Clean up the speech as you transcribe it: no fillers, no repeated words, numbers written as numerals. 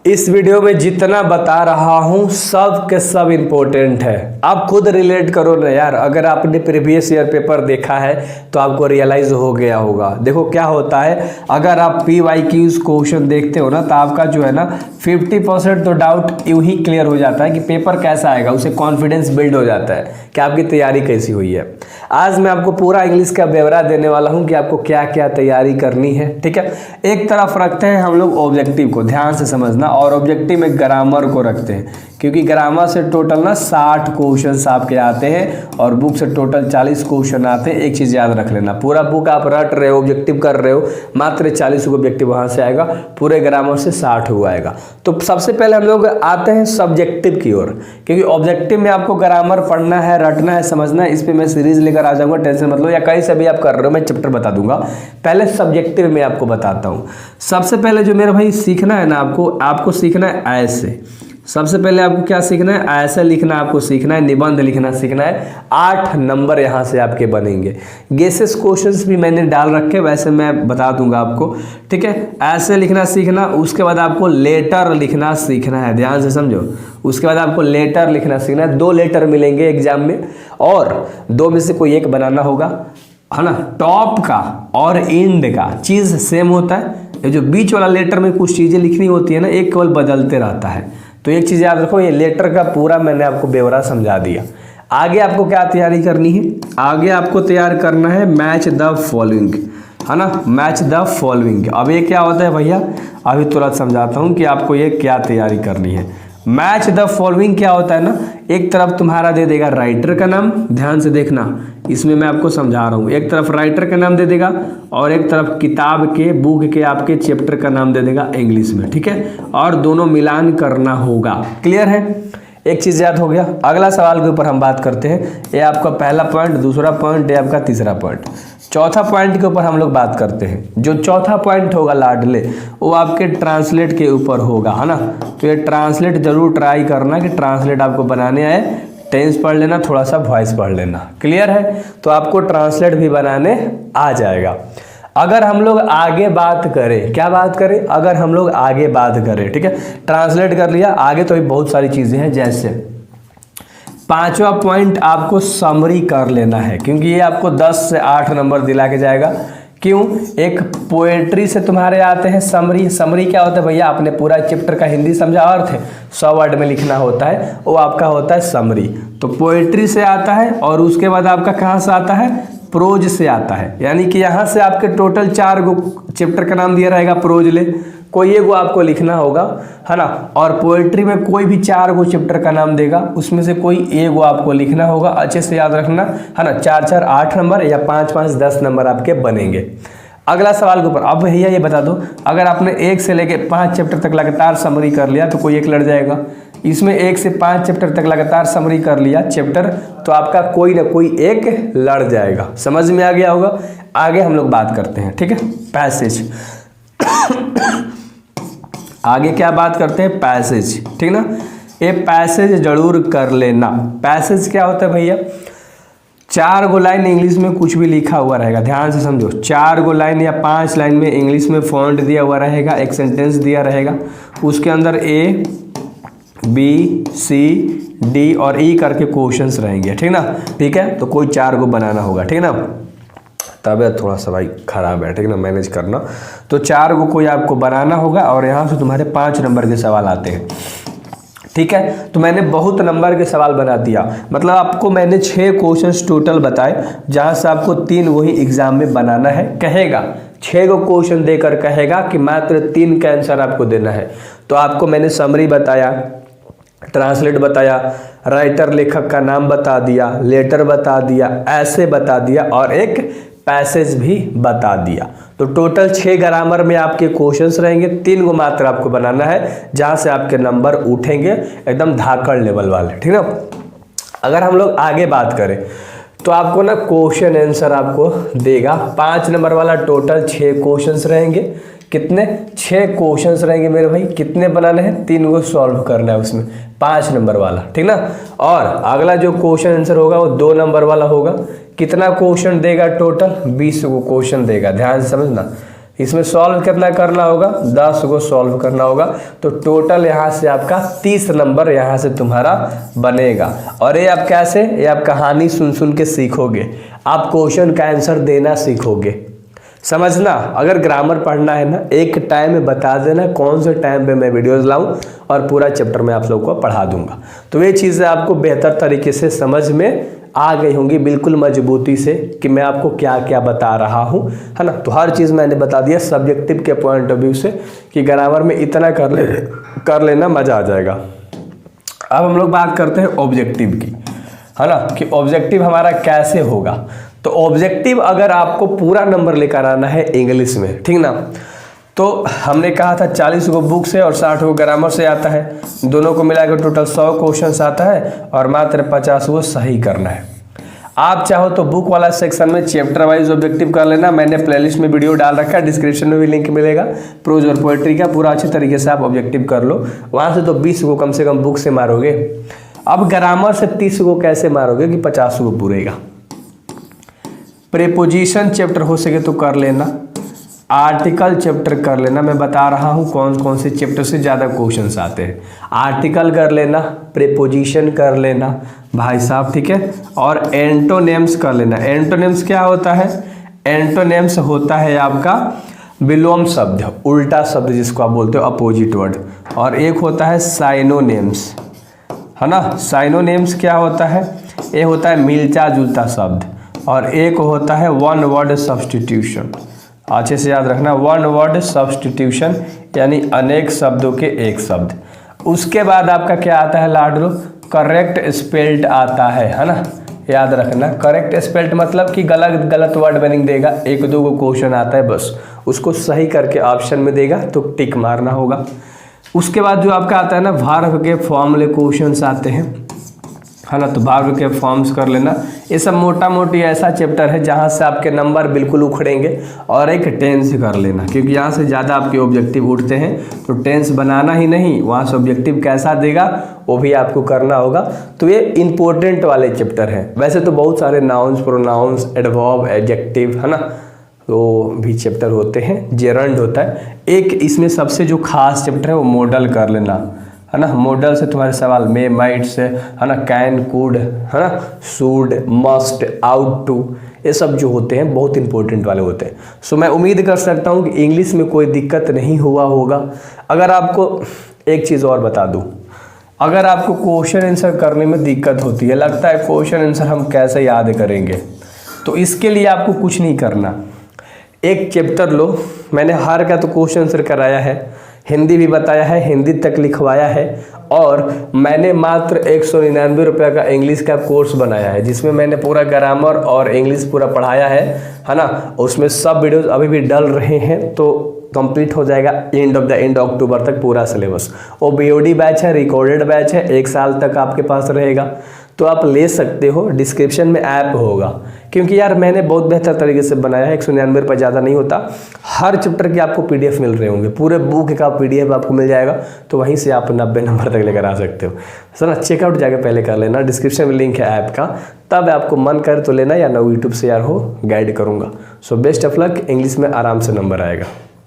इस वीडियो में जितना बता रहा हूं सब के सब इम्पोर्टेंट है। आप खुद रिलेट करो ना यार, अगर आपने प्रीवियस ईयर पेपर देखा है तो आपको रियलाइज हो गया होगा। देखो क्या होता है, अगर आप PYQs क्वेश्चन देखते हो ना तो आपका जो है ना 50% तो डाउट यूं ही क्लियर हो जाता है कि पेपर कैसा आएगा, उससे कॉन्फिडेंस बिल्ड हो जाता है कि आपकी तैयारी कैसी हुई है। आज मैं आपको पूरा इंग्लिश का ब्यौरा देने वाला हूं कि आपको क्या क्या तैयारी करनी है। ठीक है, एक तरफ रखते हैं हम लोग ऑब्जेक्टिव को, ध्यान से समझना, और ऑब्जेक्टिव में ग्रामर को रखते हैं क्योंकि ग्रामर से टोटल ना 60 क्वेश्चन आपके आते हैं और बुक से टोटल 40 क्वेश्चन आते हैं। एक चीज़ याद रख लेना, पूरा बुक आप रट रहे हो, ऑब्जेक्टिव कर रहे हो, मात्र 40 ऑब्जेक्टिव वहाँ से आएगा, पूरे ग्रामर से 60 हुआ आएगा। तो सबसे पहले हम लोग आते हैं सब्जेक्टिव की ओर, क्योंकि ऑब्जेक्टिव में आपको ग्रामर पढ़ना है, रटना है, समझना है। इस पर मैं सीरीज लेकर आ जाऊँगा, टेंशन मत लो, या कहीं से भी आप कर रहे हो मैं चैप्टर बता दूंगा। पहले सब्जेक्टिव में आपको बताता हूँ। सबसे पहले जो मेरा भाई सीखना है ना, आपको सीखना है ऐसे। सबसे पहले आपको क्या सीखना है, ऐसे लिखना आपको सीखना है, निबंध लिखना सीखना है। 8 नंबर यहाँ से आपके बनेंगे। गेसेस क्वेश्चंस भी मैंने डाल रखे, वैसे मैं बता दूंगा आपको। ठीक है, ऐसे लिखना सीखना। उसके बाद आपको लेटर लिखना सीखना है, ध्यान से समझो। उसके बाद आपको लेटर लिखना सीखना है। 2 लेटर मिलेंगे एग्जाम में और 2 में से कोई एक बनाना होगा, है ना। टॉप का और एंड का चीज़ सेम होता है, ये जो बीच वाला लेटर में कुछ चीज़ें लिखनी होती है ना, एक केवल बदलते रहता है। तो एक चीज़ याद रखो, ये लेटर का पूरा मैंने आपको ब्यौरा समझा दिया। आगे आपको क्या तैयारी करनी है, आगे आपको तैयार करना है मैच द फॉलोइंग, है ना, मैच द फॉलोइंग। अब ये क्या होता है भैया, अभी तुरंत समझाता हूँ कि आपको ये क्या तैयारी करनी है। मैच द फॉलोइंग क्या होता है ना, एक तरफ तुम्हारा दे देगा राइटर का नाम, ध्यान से देखना, इसमें मैं आपको समझा रहा हूँ। एक तरफ राइटर का नाम दे देगा और एक तरफ किताब के, बुक के, आपके चैप्टर का नाम दे देगा इंग्लिश में। ठीक है, और दोनों मिलान करना होगा। क्लियर है, एक चीज़ याद हो गया। अगला सवाल के ऊपर हम बात करते हैं। ये आपका पहला पॉइंट, दूसरा पॉइंट, ये आपका तीसरा पॉइंट। चौथा पॉइंट के ऊपर हम लोग बात करते हैं। जो चौथा पॉइंट होगा लाडले, वो आपके ट्रांसलेट के ऊपर होगा, है ना। तो ये ट्रांसलेट जरूर ट्राई करना कि ट्रांसलेट आपको बनाने आए। टेंस पढ़ लेना, थोड़ा सा वॉइस पढ़ लेना। क्लियर है, तो आपको ट्रांसलेट भी बनाने आ जाएगा। अगर हम लोग आगे बात करें, क्या बात करें, अगर हम लोग आगे बात करें, ठीक है, ट्रांसलेट कर लिया, आगे तो भी बहुत सारी चीज़ें हैं। जैसे 5वां पॉइंट आपको समरी कर लेना है, क्योंकि ये आपको 10 से 8 नंबर दिला के जाएगा। क्यों, एक पोएट्री से तुम्हारे आते हैं समरी। समरी क्या होता है भैया, आपने पूरा चैप्टर का हिंदी समझा, अर्थ है 100 वर्ड में लिखना होता है, वो आपका होता है समरी। तो पोएट्री से आता है और उसके बाद आपका कहाँ से आता है, प्रोज से आता है। यानी कि यहाँ से आपके टोटल 4 गो चैप्टर का नाम दिया रहेगा, प्रोज ले कोई एक गो आपको लिखना होगा, है ना। और पोएट्री में कोई भी 4 गो चैप्टर का नाम देगा, उसमें से कोई एक गो आपको लिखना होगा। अच्छे से याद रखना, है ना। 4 4 8 नंबर या 5 5 10 नंबर आपके बनेंगे। अगला सवाल के ऊपर अब भैया ये बता दो, अगर आपने 1 से लेके 5 चैप्टर तक लगातार समरी कर लिया तो कोई एक लड़ जाएगा। इसमें 1 से 5 चैप्टर तक लगातार समरी कर लिया चैप्टर, तो आपका कोई ना कोई एक लड़ जाएगा। समझ में आ गया होगा। आगे हम लोग बात करते हैं, ठीक है, पैसेज। आगे क्या बात करते हैं, पैसेज, ठीक ना। ये पैसेज जरूर कर लेना। पैसेज क्या होता है भैया, 4 गो लाइन इंग्लिश में कुछ भी लिखा हुआ रहेगा, ध्यान से समझो। 4 गो लाइन या 5 लाइन में इंग्लिश में फॉन्ट दिया हुआ रहेगा, एक सेंटेंस दिया रहेगा, उसके अंदर A B C D और E करके क्वेश्चंस रहेंगे, ठीक ना। ठीक है, तो कोई 4 गो बनाना होगा, ठीक ना। तबीयत थोड़ा सा भाई खराब है, ठीक ना, मैनेज करना। तो 4 गो कोई आपको बनाना होगा और यहाँ से तुम्हारे 5 नंबर के सवाल आते हैं। ठीक है, तो मैंने बहुत नंबर के सवाल बना दिया, मतलब आपको मैंने 6 क्वेश्चंस टोटल बताए, जहाँ से आपको 3 वही एग्जाम में बनाना है। कहेगा 6 गो क्वेश्चन देकर कहेगा कि मात्र 3 का आंसर आपको देना है। तो आपको मैंने समरी बताया, ट्रांसलेट बताया, राइटर लेखक का नाम बता दिया, लेटर बता दिया, ऐसे बता दिया और एक पैसेज भी बता दिया। तो टोटल 6 ग्रामर में आपके क्वेश्चंस रहेंगे, 3 गो मात्र आपको बनाना है, जहां से आपके नंबर उठेंगे एकदम धाकड़ लेवल वाले, ठीक ना। अगर हम लोग आगे बात करें तो आपको ना क्वेश्चन आंसर आपको देगा 5 नंबर वाला। टोटल 6 क्वेश्चंस रहेंगे। कितने, 6 क्वेश्चंस रहेंगे मेरे भाई। कितने बनाने हैं, 3 गो सॉल्व करना है उसमें, 5 नंबर वाला, ठीक ना। और अगला जो क्वेश्चन आंसर होगा वो 2 नंबर वाला होगा। कितना क्वेश्चन देगा, टोटल 20 गो क्वेश्चन देगा, ध्यान से समझना। इसमें सॉल्व कितना करना होगा, 10 को सॉल्व करना होगा। तो टोटल यहाँ से आपका 30 नंबर यहाँ से तुम्हारा बनेगा। और ये आप कैसे, ये आप कहानी सुन सुन के सीखोगे, आप क्वेश्चन का आंसर देना सीखोगे। समझना, अगर ग्रामर पढ़ना है ना, एक टाइम में बता देना कौन से टाइम पे मैं वीडियोस लाऊं और पूरा चैप्टर मैं आप लोगों को पढ़ा दूंगा। तो ये चीज़ें आपको बेहतर तरीके से समझ में आ गई होंगी, बिल्कुल मजबूती से, कि मैं आपको क्या क्या बता रहा हूं, है ना। तो हर चीज़ मैंने बता दिया सब्जेक्टिव के पॉइंट ऑफ व्यू से कि ग्रामर में इतना कर लेना, मज़ा आ जाएगा। अब हम लोग बात करते हैं ऑब्जेक्टिव की, है ना, कि ऑब्जेक्टिव हमारा कैसे होगा। तो ऑब्जेक्टिव अगर आपको पूरा नंबर लेकर आना है इंग्लिश में, ठीक ना, तो हमने कहा था 40 को बुक से और 60 को ग्रामर से आता है, दोनों को मिलाकर टोटल 100 क्वेश्चन आता है और मात्र 50 को सही करना है। आप चाहो तो बुक वाला सेक्शन में चैप्टर वाइज ऑब्जेक्टिव कर लेना, मैंने प्लेलिस्ट में वीडियो डाल रखा है, डिस्क्रिप्शन में भी लिंक मिलेगा, प्रोज और पोएट्री का पूरा अच्छे तरीके से आप ऑब्जेक्टिव कर लो। वहाँ से तो 20 को कम से कम बुक से मारोगे। अब ग्रामर से 30 को कैसे मारोगे कि 50 को पूरेगा। प्रीपोजिशन चैप्टर हो सके तो कर लेना, आर्टिकल चैप्टर कर लेना, मैं बता रहा हूँ कौन कौन से चैप्टर से ज़्यादा क्वेश्चंस आते हैं। आर्टिकल कर लेना, प्रीपोजिशन कर लेना भाई साहब, ठीक है, और एंटोनिम्स कर लेना। एंटोनिम्स क्या होता है, एंटोनिम्स होता है आपका विलोम शब्द, उल्टा शब्द जिसको आप बोलते हो, अपोजिट वर्ड। और एक होता है साइनोनिम्स, है ना। साइनोनिम्स क्या होता है, ये होता है मिलता जुलता शब्द। और एक होता है वन वर्ड सब्स्टिट्यूशन, अच्छे से याद रखना, वन वर्ड सब्स्टिट्यूशन यानी अनेक शब्दों के एक शब्द। उसके बाद आपका क्या आता है लाडलो, करेक्ट स्पेल्ड आता है ना, याद रखना। करेक्ट स्पेल्ड मतलब कि गलत वर्ड मीनिंग देगा, 1-2 को क्वेश्चन आता है बस, उसको सही करके ऑप्शन में देगा तो टिक मारना होगा। उसके बाद जो आपका आता है ना, वर्ब के फॉर्मूले क्वेश्चंस आते हैं, है ना, तो वर्ब के फॉर्म्स कर लेना। ये सब मोटा मोटी ऐसा चैप्टर है जहाँ से आपके नंबर बिल्कुल उखड़ेंगे। और एक टेंस कर लेना, क्योंकि यहाँ से ज़्यादा आपके ऑब्जेक्टिव उठते हैं, तो टेंस बनाना ही नहीं, वहाँ से ऑब्जेक्टिव कैसा देगा वो भी आपको करना होगा। तो ये इंपॉर्टेंट वाले चैप्टर हैं। वैसे तो बहुत सारे नाउन्स, प्रोनाउंस, एडवर्ब, एडजेक्टिव, है ना, तो भी चैप्टर होते हैं, जेरंड होता है। एक इसमें सबसे जो खास चैप्टर है वो मॉडल कर लेना, है ना। मॉडल से तुम्हारे सवाल मे, माइट से, है ना, कैन, कुड, है ना, शुड, मस्ट, आउट टू, ये सब जो होते हैं बहुत इंपॉर्टेंट वाले होते हैं। सो मैं उम्मीद कर सकता हूँ कि इंग्लिश में कोई दिक्कत नहीं हुआ होगा। अगर आपको एक चीज़ और बता दूँ, अगर आपको क्वेश्चन आंसर करने में दिक्कत होती है, लगता है क्वेश्चन आंसर हम कैसे याद करेंगे, तो इसके लिए आपको कुछ नहीं करना, एक चैप्टर लो, मैंने हर का तो क्वेश्चन आंसर कराया है, हिंदी भी बताया है, हिंदी तक लिखवाया है, और मैंने मात्र 199 रुपये का इंग्लिश का कोर्स बनाया है, जिसमें मैंने पूरा ग्रामर और इंग्लिश पूरा पढ़ाया है ना। उसमें सब वीडियोस अभी भी डल रहे हैं, तो कंप्लीट हो जाएगा एंड अक्टूबर तक पूरा सिलेबस। वो बीओडी बैच है, रिकॉर्डेड बैच है, 1 साल तक आपके पास रहेगा, तो आप ले सकते हो। डिस्क्रिप्शन में ऐप होगा, क्योंकि यार मैंने बहुत बेहतर तरीके से बनाया है, 199 रुपये ज़्यादा नहीं होता। हर चैप्टर के आपको पीडीएफ मिल रहे होंगे, पूरे बुक का पीडीएफ आपको मिल जाएगा, तो वहीं से आप 90 नंबर तक लेकर आ सकते हो। सर चेकआउट जाके पहले कर लेना, डिस्क्रिप्शन में लिंक है ऐप का, तब आपको मन करे तो लेना, या ना यूट्यूब से यार हो गाइड करूँगा। So best of luck, English में आराम से नंबर आएगा।